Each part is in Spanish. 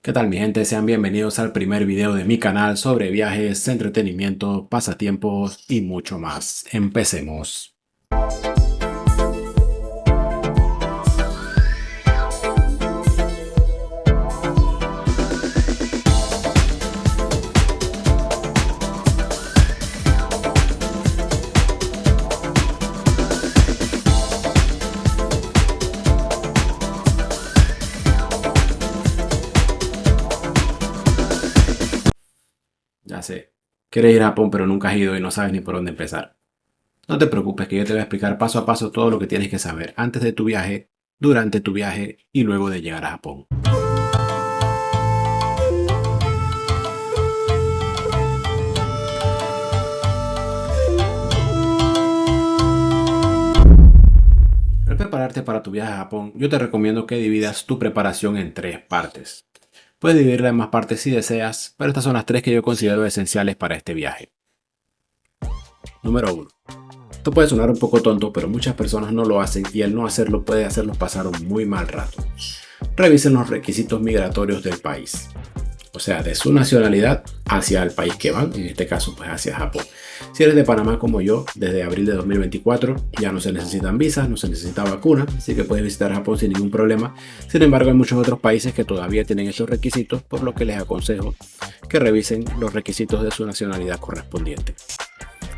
¿Qué tal mi gente? Sean bienvenidos al primer video de mi canal sobre viajes, entretenimiento, pasatiempos y mucho más. Empecemos. Ya sé, quieres ir a Japón pero nunca has ido y no sabes ni por dónde empezar. No te preocupes que yo te voy a explicar paso a paso todo lo que tienes que saber antes de tu viaje, durante tu viaje y luego de llegar a Japón. Al prepararte para tu viaje a Japón, yo te recomiendo que dividas tu preparación en tres partes. Puedes dividirla en más partes si deseas, pero estas son las tres que yo considero esenciales para este viaje. Número 1. Esto puede sonar un poco tonto, pero muchas personas no lo hacen y el no hacerlo puede hacerlos pasar un muy mal rato. Revisen los requisitos migratorios del país, o sea, de su nacionalidad hacia el país que van, en este caso pues hacia Japón. Si eres de Panamá como yo, desde abril de 2024 ya no se necesitan visas, no se necesita vacuna, así que puedes visitar Japón sin ningún problema. Sin embargo, hay muchos otros países que todavía tienen estos requisitos, por lo que les aconsejo que revisen los requisitos de su nacionalidad correspondiente.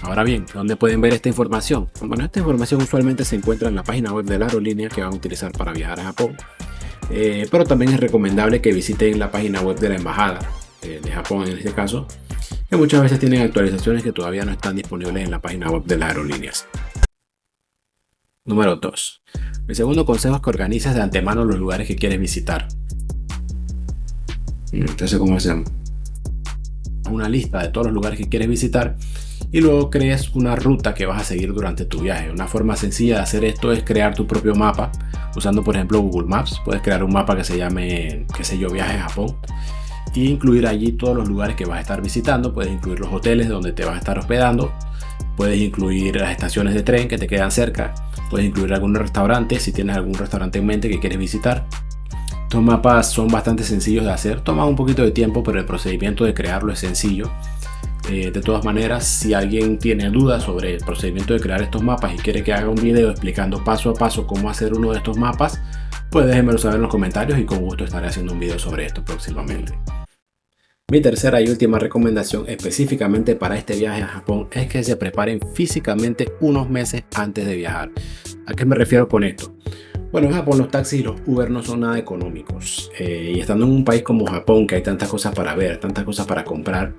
Ahora bien, ¿dónde pueden ver esta información? Bueno, esta información usualmente se encuentra en la página web de la aerolínea que van a utilizar para viajar a Japón. Pero también es recomendable que visiten la página web de la embajada de Japón en este caso, que muchas veces tienen actualizaciones que todavía no están disponibles en la página web de las aerolíneas. Número 2. Mi segundo consejo es que organices de antemano los lugares que quieres visitar. Entonces, ¿cómo hacemos? Una lista de todos los lugares que quieres visitar y luego crees una ruta que vas a seguir durante tu viaje. Una forma sencilla de hacer esto es crear tu propio mapa usando por ejemplo Google Maps. Puedes crear un mapa que se llame, qué sé yo, viaje a Japón e incluir allí todos los lugares que vas a estar visitando. Puedes incluir los hoteles donde te vas a estar hospedando, puedes incluir las estaciones de tren que te quedan cerca, puedes incluir algunos restaurantes si tienes algún restaurante en mente que quieres visitar. Estos mapas son bastante sencillos de hacer, toman un poquito de tiempo, pero el procedimiento de crearlo es sencillo. De todas maneras, si alguien tiene dudas sobre el procedimiento de crear estos mapas y quiere que haga un video explicando paso a paso cómo hacer uno de estos mapas, pues déjenmelo saber en los comentarios y con gusto estaré haciendo un video sobre esto próximamente. Mi tercera y última recomendación específicamente para este viaje a Japón es que se preparen físicamente unos meses antes de viajar. ¿A qué me refiero con esto? Bueno, en Japón los taxis y los Uber no son nada económicos y estando en un país como Japón que hay tantas cosas para ver, tantas cosas para comprar,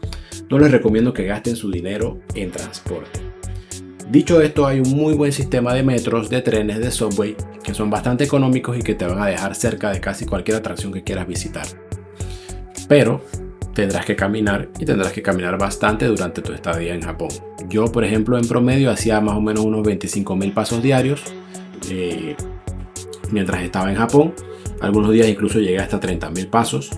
no les recomiendo que gasten su dinero en transporte. Dicho esto, hay un muy buen sistema de metros, de trenes, de subway que son bastante económicos y que te van a dejar cerca de casi cualquier atracción que quieras visitar. Pero tendrás que caminar y tendrás que caminar bastante durante tu estadía en Japón. Yo, por ejemplo, en promedio hacía más o menos unos 25.000 pasos diarios mientras estaba en Japón. Algunos días incluso llegué hasta 30.000 pasos.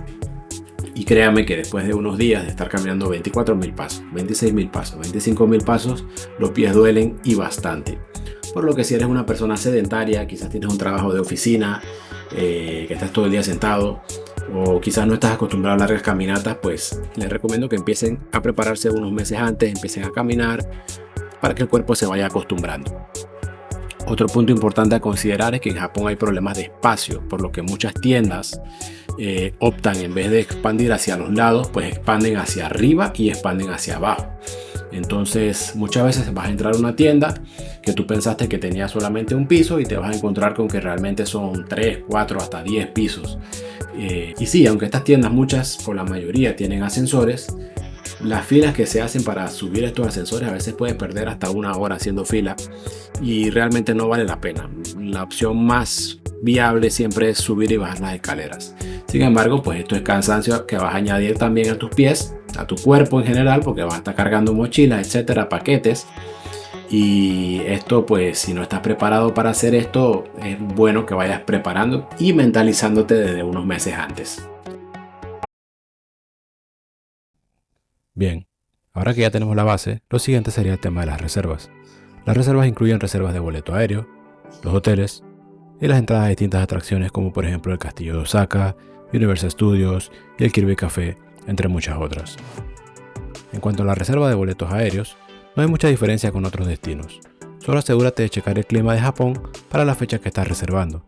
Y créanme que después de unos días de estar caminando 24.000 pasos, 26.000 pasos, 25.000 pasos, los pies duelen y bastante. Por lo que si eres una persona sedentaria, quizás tienes un trabajo de oficina, que estás todo el día sentado, o quizás no estás acostumbrado a largas caminatas, pues les recomiendo que empiecen a prepararse unos meses antes, empiecen a caminar para que el cuerpo se vaya acostumbrando. Otro punto importante a considerar es que en Japón hay problemas de espacio, por lo que muchas tiendas optan, en vez de expandir hacia los lados, pues expanden hacia arriba y expanden hacia abajo. Entonces muchas veces vas a entrar a una tienda que tú pensaste que tenía solamente un piso y te vas a encontrar con que realmente son 3, 4, hasta 10 pisos. Y sí, aunque estas tiendas, muchas o la mayoría, tienen ascensores, las filas que se hacen para subir estos ascensores a veces pueden perder hasta una hora haciendo fila y realmente no vale la pena. La opción más viable siempre es subir y bajar las escaleras. Sin embargo, pues esto es cansancio que vas a añadir también a tus pies, a tu cuerpo en general, porque vas a estar cargando mochilas, etcétera, paquetes. Y esto, pues si no estás preparado para hacer esto, es bueno que vayas preparando y mentalizándote desde unos meses antes. Bien, ahora que ya tenemos la base, lo siguiente sería el tema de las reservas. Las reservas incluyen reservas de boleto aéreo, los hoteles y las entradas a distintas atracciones como por ejemplo el castillo de Osaka, Universal Studios y el Kirby Café, entre muchas otras. En cuanto a la reserva de boletos aéreos, no hay mucha diferencia con otros destinos. Solo asegúrate de checar el clima de Japón para la fecha que estás reservando.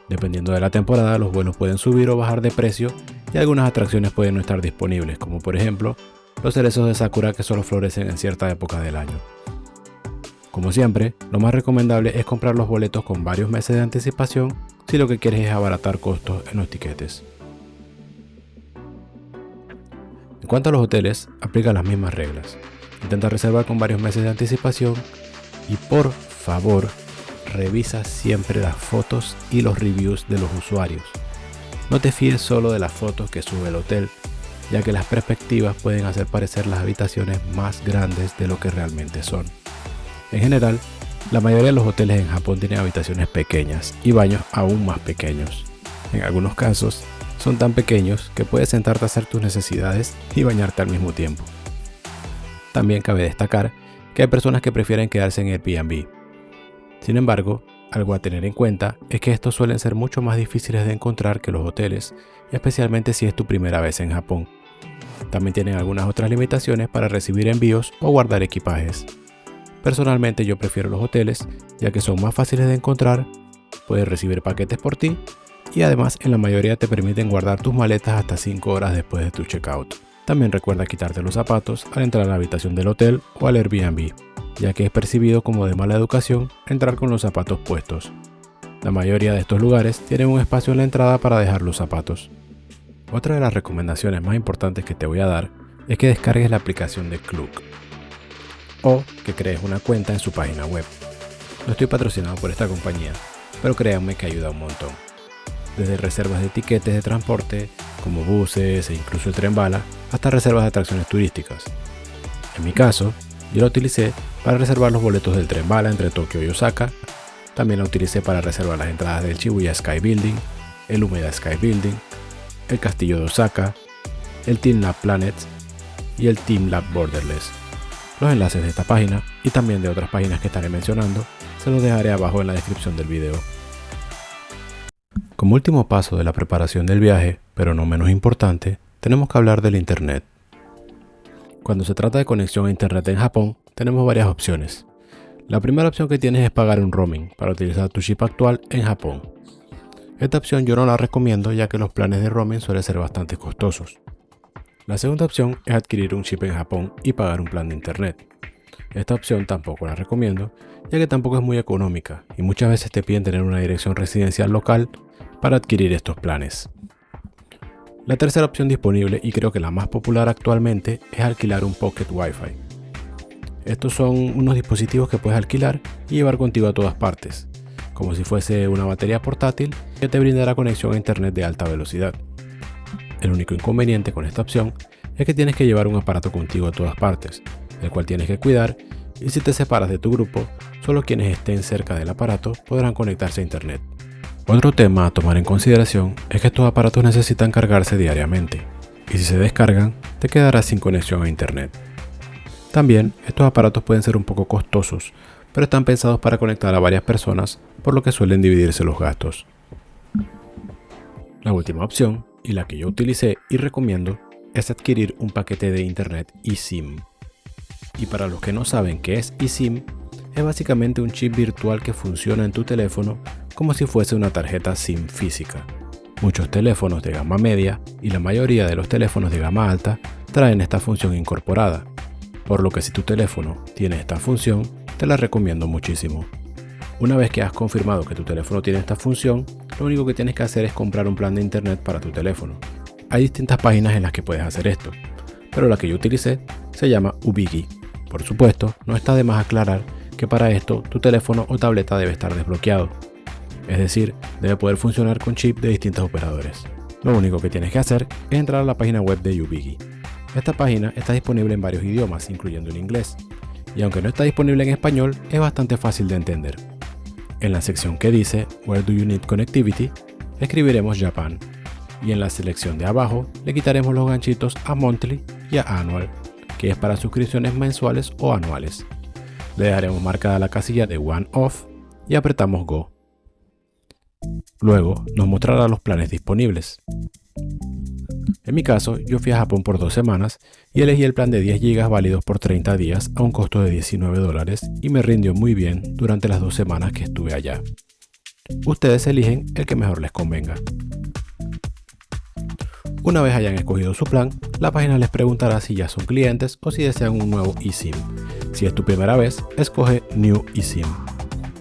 Dependiendo de la temporada, los vuelos pueden subir o bajar de precio y algunas atracciones pueden no estar disponibles, como por ejemplo los cerezos de Sakura que solo florecen en cierta época del año. Como siempre, lo más recomendable es comprar los boletos con varios meses de anticipación si lo que quieres es abaratar costos en los tiquetes. En cuanto a los hoteles, aplica las mismas reglas. Intenta reservar con varios meses de anticipación y por favor, revisa siempre las fotos y los reviews de los usuarios. No te fíes solo de las fotos que sube el hotel, ya que las perspectivas pueden hacer parecer las habitaciones más grandes de lo que realmente son. En general, la mayoría de los hoteles en Japón tienen habitaciones pequeñas y baños aún más pequeños. En algunos casos, son tan pequeños que puedes sentarte a hacer tus necesidades y bañarte al mismo tiempo. También cabe destacar que hay personas que prefieren quedarse en Airbnb. Sin embargo, algo a tener en cuenta es que estos suelen ser mucho más difíciles de encontrar que los hoteles, especialmente si es tu primera vez en Japón. También tienen algunas otras limitaciones para recibir envíos o guardar equipajes. Personalmente yo prefiero los hoteles, ya que son más fáciles de encontrar, puedes recibir paquetes por ti y además en la mayoría te permiten guardar tus maletas hasta 5 horas después de tu checkout. También recuerda quitarte los zapatos al entrar a la habitación del hotel o al Airbnb, ya que es percibido como de mala educación entrar con los zapatos puestos. La mayoría de estos lugares tienen un espacio en la entrada para dejar los zapatos. Otra de las recomendaciones más importantes que te voy a dar es que descargues la aplicación de Klook o que crees una cuenta en su página web. No estoy patrocinado por esta compañía, pero créanme que ayuda un montón. Desde reservas de tiquetes de transporte, como buses e incluso el tren bala, hasta reservas de atracciones turísticas. En mi caso, yo la utilicé para reservar los boletos del tren bala entre Tokio y Osaka. También la utilicé para reservar las entradas del Shibuya Sky Building, el Umeda Sky Building, el Castillo de Osaka, el Team Lab Planet y el Team Lab Borderless. Los enlaces de esta página y también de otras páginas que estaré mencionando se los dejaré abajo en la descripción del video. Como último paso de la preparación del viaje, pero no menos importante, tenemos que hablar del internet. Cuando se trata de conexión a internet en Japón, tenemos varias opciones. La primera opción que tienes es pagar un roaming para utilizar tu chip actual en Japón. Esta opción yo no la recomiendo ya que los planes de roaming suelen ser bastante costosos. La segunda opción es adquirir un chip en Japón y pagar un plan de internet. Esta opción tampoco la recomiendo ya que tampoco es muy económica y muchas veces te piden tener una dirección residencial local para adquirir estos planes. La tercera opción disponible y creo que la más popular actualmente es alquilar un Pocket Wi-Fi. Estos son unos dispositivos que puedes alquilar y llevar contigo a todas partes, como si fuese una batería portátil que te brindará conexión a internet de alta velocidad. El único inconveniente con esta opción es que tienes que llevar un aparato contigo a todas partes, el cual tienes que cuidar y si te separas de tu grupo, solo quienes estén cerca del aparato podrán conectarse a internet. Otro tema a tomar en consideración es que estos aparatos necesitan cargarse diariamente y si se descargan te quedarás sin conexión a internet. También estos aparatos pueden ser un poco costosos, pero están pensados para conectar a varias personas, por lo que suelen dividirse los gastos. La última opción, y la que yo utilicé y recomiendo, es adquirir un paquete de internet eSIM. Y para los que no saben qué es eSIM, es básicamente un chip virtual que funciona en tu teléfono como si fuese una tarjeta SIM física. Muchos teléfonos de gama media y la mayoría de los teléfonos de gama alta traen esta función incorporada, por lo que si tu teléfono tiene esta función, te la recomiendo muchísimo. Una vez que has confirmado que tu teléfono tiene esta función, lo único que tienes que hacer es comprar un plan de internet para tu teléfono. Hay distintas páginas en las que puedes hacer esto, pero la que yo utilicé se llama Ubigi. Por supuesto, no está de más aclarar que para esto tu teléfono o tableta debe estar desbloqueado. Es decir, debe poder funcionar con chip de distintos operadores. Lo único que tienes que hacer es entrar a la página web de Ubigi. Esta página está disponible en varios idiomas, incluyendo el inglés, y aunque no está disponible en español, es bastante fácil de entender. En la sección que dice Where do you need connectivity, escribiremos Japan, y en la selección de abajo le quitaremos los ganchitos a Monthly y a Annual, que es para suscripciones mensuales o anuales. Le dejaremos marcada la casilla de One Off y apretamos Go. Luego nos mostrará los planes disponibles. En mi caso, yo fui a Japón por 2 semanas y elegí el plan de 10 GB válidos por 30 días a un costo de $19 y me rindió muy bien durante las 2 semanas que estuve allá. Ustedes eligen el que mejor les convenga. Una vez hayan escogido su plan, la página les preguntará si ya son clientes o si desean un nuevo eSIM. Si es tu primera vez, escoge New eSIM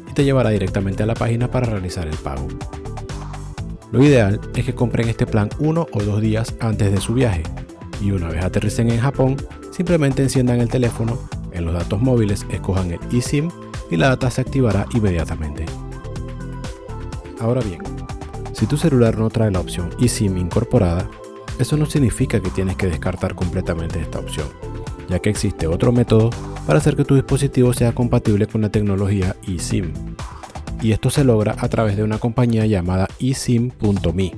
y te llevará directamente a la página para realizar el pago. Lo ideal es que compren este plan 1 o 2 días antes de su viaje y una vez aterricen en Japón, simplemente enciendan el teléfono, en los datos móviles escojan el eSIM y la data se activará inmediatamente. Ahora bien, si tu celular no trae la opción eSIM incorporada, eso no significa que tienes que descartar completamente esta opción, ya que existe otro método para hacer que tu dispositivo sea compatible con la tecnología eSIM. Y esto se logra a través de una compañía llamada eSIM.me.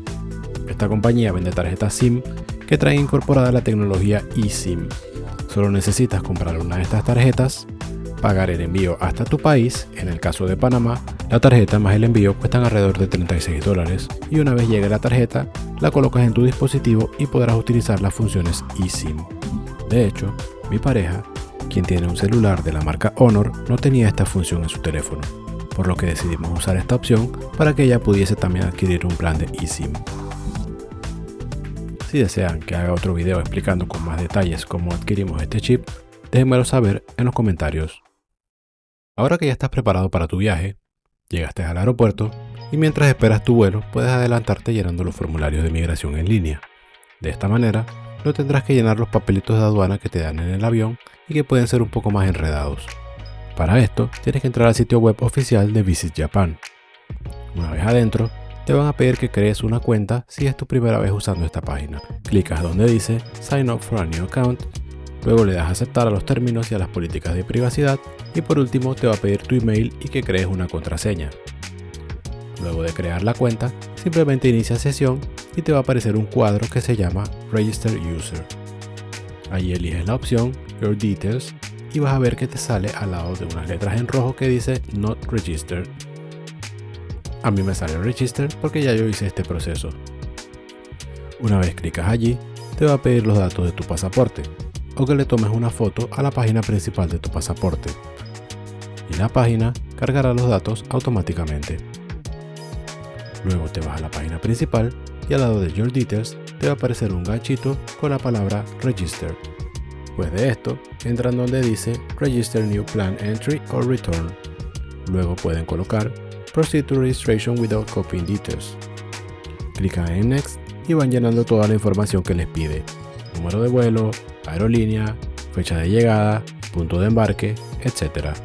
Esta compañía vende tarjetas SIM que traen incorporada la tecnología eSIM. Solo necesitas comprar una de estas tarjetas, pagar el envío hasta tu país. En el caso de Panamá, la tarjeta más el envío cuestan alrededor de $36 y una vez llegue la tarjeta, la colocas en tu dispositivo y podrás utilizar las funciones eSIM. De hecho, mi pareja, quien tiene un celular de la marca Honor, no tenía esta función en su teléfono, por lo que decidimos usar esta opción para que ella pudiese también adquirir un plan de eSIM. Si desean que haga otro video explicando con más detalles cómo adquirimos este chip, déjenmelo saber en los comentarios. Ahora que ya estás preparado para tu viaje, llegaste al aeropuerto y mientras esperas tu vuelo puedes adelantarte llenando los formularios de migración en línea. De esta manera, no tendrás que llenar los papelitos de aduana que te dan en el avión y que pueden ser un poco más enredados. Para esto, tienes que entrar al sitio web oficial de Visit Japan. Una vez adentro, te van a pedir que crees una cuenta si es tu primera vez usando esta página. Clicas donde dice Sign up for a new account, luego le das a aceptar a los términos y a las políticas de privacidad y por último te va a pedir tu email y que crees una contraseña. Luego de crear la cuenta, simplemente inicia sesión y te va a aparecer un cuadro que se llama Register User. Allí eliges la opción Your Details y vas a ver que te sale al lado de unas letras en rojo que dice Not Registered. A mí me sale Registered porque ya yo hice este proceso. Una vez clicas allí, te va a pedir los datos de tu pasaporte o que le tomes una foto a la página principal de tu pasaporte y la página cargará los datos automáticamente. Luego te vas a la página principal y al lado de Your Details te va a aparecer un ganchito con la palabra Register. Después de esto, entran donde dice Register New Plan Entry or Return. Luego pueden colocar Proceed to Registration without copying details. Clican en Next y van llenando toda la información que les pide. Número de vuelo, aerolínea, fecha de llegada, punto de embarque, etc.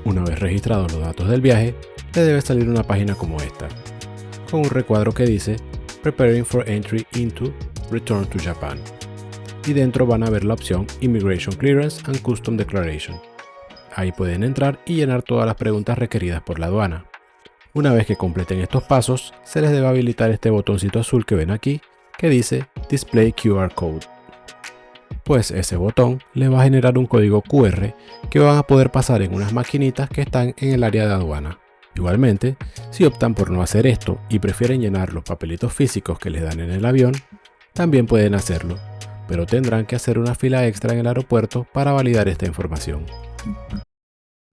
Una vez registrados los datos del viaje, les debe salir una página como esta, con un recuadro que dice Preparing for Entry into Return to Japan. Y dentro van a ver la opción Immigration Clearance and Custom Declaration. Ahí pueden entrar y llenar todas las preguntas requeridas por la aduana. Una vez que completen estos pasos, se les debe habilitar este botoncito azul que ven aquí, que dice Display QR Code. Pues ese botón les va a generar un código QR que van a poder pasar en unas maquinitas que están en el área de aduana. Igualmente, si optan por no hacer esto y prefieren llenar los papelitos físicos que les dan en el avión, también pueden hacerlo, pero tendrán que hacer una fila extra en el aeropuerto para validar esta información.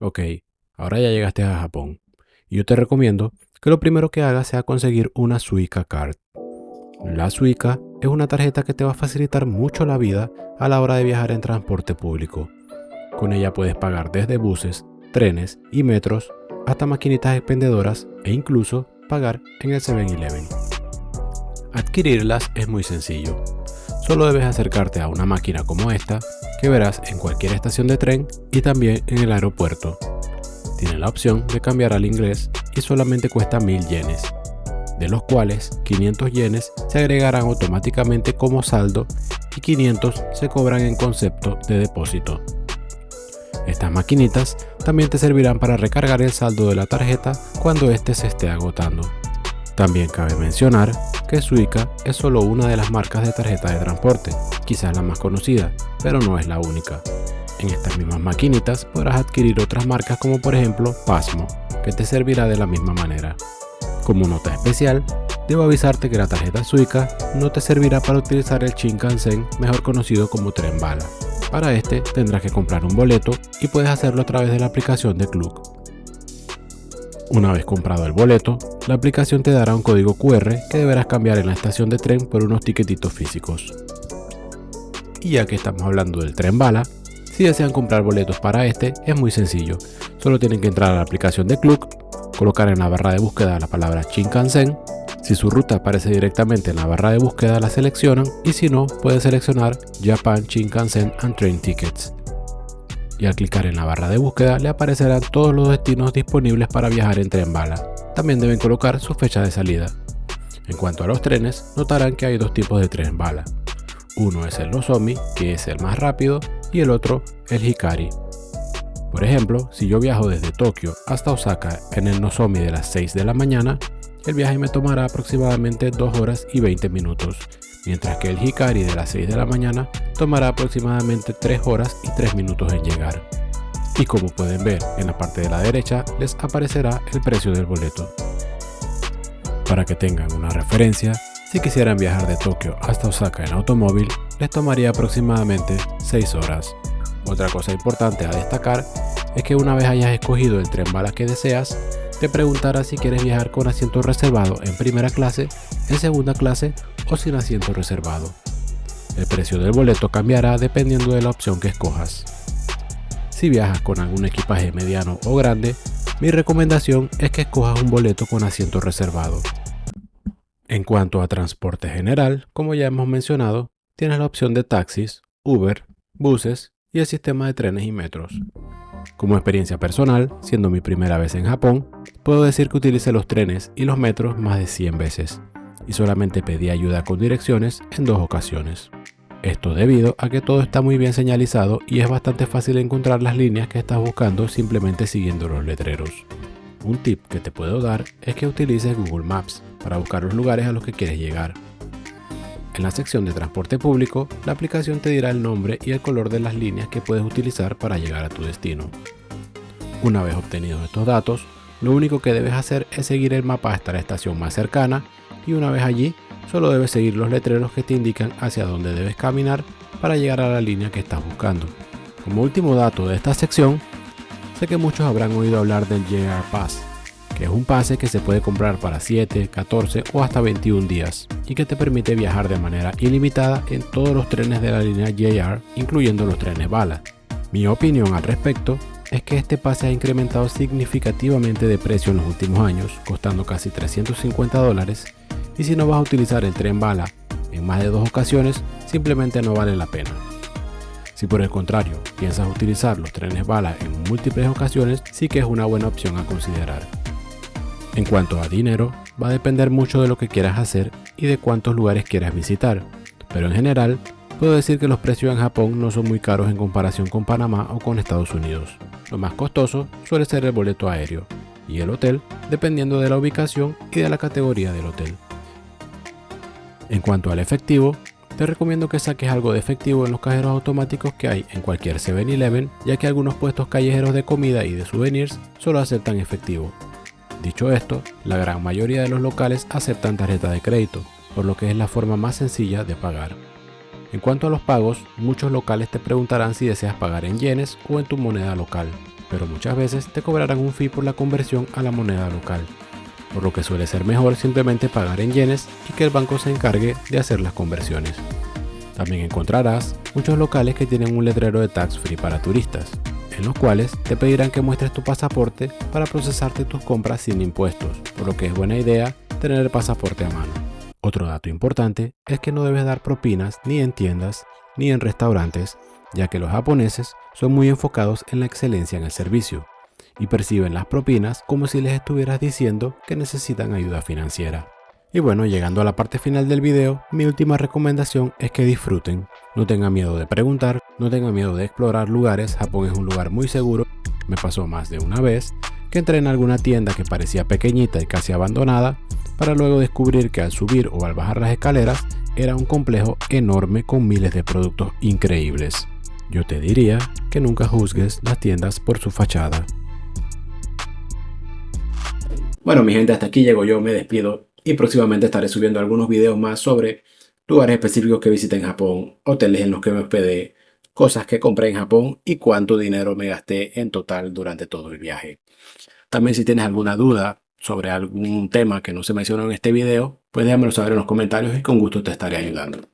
Ok, ahora ya llegaste a Japón, y yo te recomiendo que lo primero que hagas sea conseguir una Suica Card. La Suica es una tarjeta que te va a facilitar mucho la vida a la hora de viajar en transporte público. Con ella puedes pagar desde buses, trenes y metros, hasta maquinitas expendedoras e incluso pagar en el 7-Eleven. Adquirirlas es muy sencillo. Solo debes acercarte a una máquina como esta que verás en cualquier estación de tren y también en el aeropuerto. Tiene la opción de cambiar al inglés y solamente cuesta 1000 yenes, de los cuales 500 yenes se agregarán automáticamente como saldo y 500 se cobran en concepto de depósito. Estas maquinitas también te servirán para recargar el saldo de la tarjeta cuando éste se esté agotando. También cabe mencionar que Suica es solo una de las marcas de tarjeta de transporte, quizás la más conocida, pero no es la única. En estas mismas maquinitas podrás adquirir otras marcas como por ejemplo Pasmo, que te servirá de la misma manera. Como nota especial, debo avisarte que la tarjeta Suica no te servirá para utilizar el Shinkansen, mejor conocido como tren bala. Para este tendrás que comprar un boleto y puedes hacerlo a través de la aplicación de Klook. Una vez comprado el boleto, la aplicación te dará un código QR que deberás cambiar en la estación de tren por unos tiquetitos físicos. Y ya que estamos hablando del tren bala, si desean comprar boletos para este, es muy sencillo. Solo tienen que entrar a la aplicación de Klook, colocar en la barra de búsqueda la palabra Shinkansen. Si su ruta aparece directamente en la barra de búsqueda, la seleccionan, y si no, pueden seleccionar Japan Shinkansen and Train Tickets. Y al clicar en la barra de búsqueda le aparecerán todos los destinos disponibles para viajar en tren bala. También deben colocar su fecha de salida. En cuanto a los trenes, notarán que hay dos tipos de tren bala. Uno es el Nozomi, que es el más rápido, y el otro el Hikari. Por ejemplo, si yo viajo desde Tokio hasta Osaka en el Nozomi de las 6 de la mañana, el viaje me tomará aproximadamente 2 horas y 20 minutos, mientras que el Hikari de las 6 de la mañana tomará aproximadamente 3 horas y 3 minutos en llegar. Y como pueden ver, en la parte de la derecha les aparecerá el precio del boleto. Para que tengan una referencia, si quisieran viajar de Tokio hasta Osaka en automóvil, les tomaría aproximadamente 6 horas. Otra cosa importante a destacar es que una vez hayas escogido el tren bala que deseas, te preguntará si quieres viajar con asiento reservado en primera clase, en segunda clase o sin asiento reservado. El precio del boleto cambiará dependiendo de la opción que escojas. Si viajas con algún equipaje mediano o grande, mi recomendación es que escojas un boleto con asiento reservado. En cuanto a transporte general, como ya hemos mencionado, tienes la opción de taxis, Uber, buses y el sistema de trenes y metros. Como experiencia personal, siendo mi primera vez en Japón, puedo decir que utilicé los trenes y los metros más de 100 veces, y solamente pedí ayuda con direcciones en 2 ocasiones. Esto debido a que todo está muy bien señalizado y es bastante fácil encontrar las líneas que estás buscando simplemente siguiendo los letreros. Un tip que te puedo dar es que utilices Google Maps para buscar los lugares a los que quieres llegar. En la sección de transporte público, la aplicación te dirá el nombre y el color de las líneas que puedes utilizar para llegar a tu destino. Una vez obtenidos estos datos, lo único que debes hacer es seguir el mapa hasta la estación más cercana, y una vez allí, solo debes seguir los letreros que te indican hacia dónde debes caminar para llegar a la línea que estás buscando. Como último dato de esta sección, sé que muchos habrán oído hablar del JR Pass, que es un pase que se puede comprar para 7, 14 o hasta 21 días y que te permite viajar de manera ilimitada en todos los trenes de la línea JR, incluyendo los trenes bala. Mi opinión al respecto es que este pase ha incrementado significativamente de precio en los últimos años, costando casi $350, y si no vas a utilizar el tren bala en más de 2 ocasiones, simplemente no vale la pena. Si por el contrario piensas utilizar los trenes bala en múltiples ocasiones, sí que es una buena opción a considerar. En cuanto a dinero, va a depender mucho de lo que quieras hacer y de cuántos lugares quieras visitar, pero en general, puedo decir que los precios en Japón no son muy caros en comparación con Panamá o con Estados Unidos. Lo más costoso suele ser el boleto aéreo y el hotel, dependiendo de la ubicación y de la categoría del hotel. En cuanto al efectivo, te recomiendo que saques algo de efectivo en los cajeros automáticos que hay en cualquier 7-Eleven, ya que algunos puestos callejeros de comida y de souvenirs solo aceptan efectivo. Dicho esto, la gran mayoría de los locales aceptan tarjeta de crédito, por lo que es la forma más sencilla de pagar. En cuanto a los pagos, muchos locales te preguntarán si deseas pagar en yenes o en tu moneda local, pero muchas veces te cobrarán un fee por la conversión a la moneda local, por lo que suele ser mejor simplemente pagar en yenes y que el banco se encargue de hacer las conversiones. También encontrarás muchos locales que tienen un letrero de tax free para turistas, en los cuales te pedirán que muestres tu pasaporte para procesarte tus compras sin impuestos, por lo que es buena idea tener el pasaporte a mano. Otro dato importante es que no debes dar propinas ni en tiendas ni en restaurantes, ya que los japoneses son muy enfocados en la excelencia en el servicio y perciben las propinas como si les estuvieras diciendo que necesitan ayuda financiera. Y bueno, llegando a la parte final del video, mi última recomendación es que disfruten. No tengan miedo de preguntar, no tengan miedo de explorar lugares. Japón es un lugar muy seguro. Me pasó más de una vez que entré en alguna tienda que parecía pequeñita y casi abandonada, para luego descubrir que al subir o al bajar las escaleras era un complejo enorme con miles de productos increíbles. Yo te diría que nunca juzgues las tiendas por su fachada. Bueno, mi gente, hasta aquí llego yo, me despido. Y próximamente estaré subiendo algunos videos más sobre lugares específicos que visité en Japón, hoteles en los que me hospedé, cosas que compré en Japón y cuánto dinero me gasté en total durante todo el viaje. También si tienes alguna duda sobre algún tema que no se mencionó en este video, pues déjamelo saber en los comentarios y con gusto te estaré ayudando.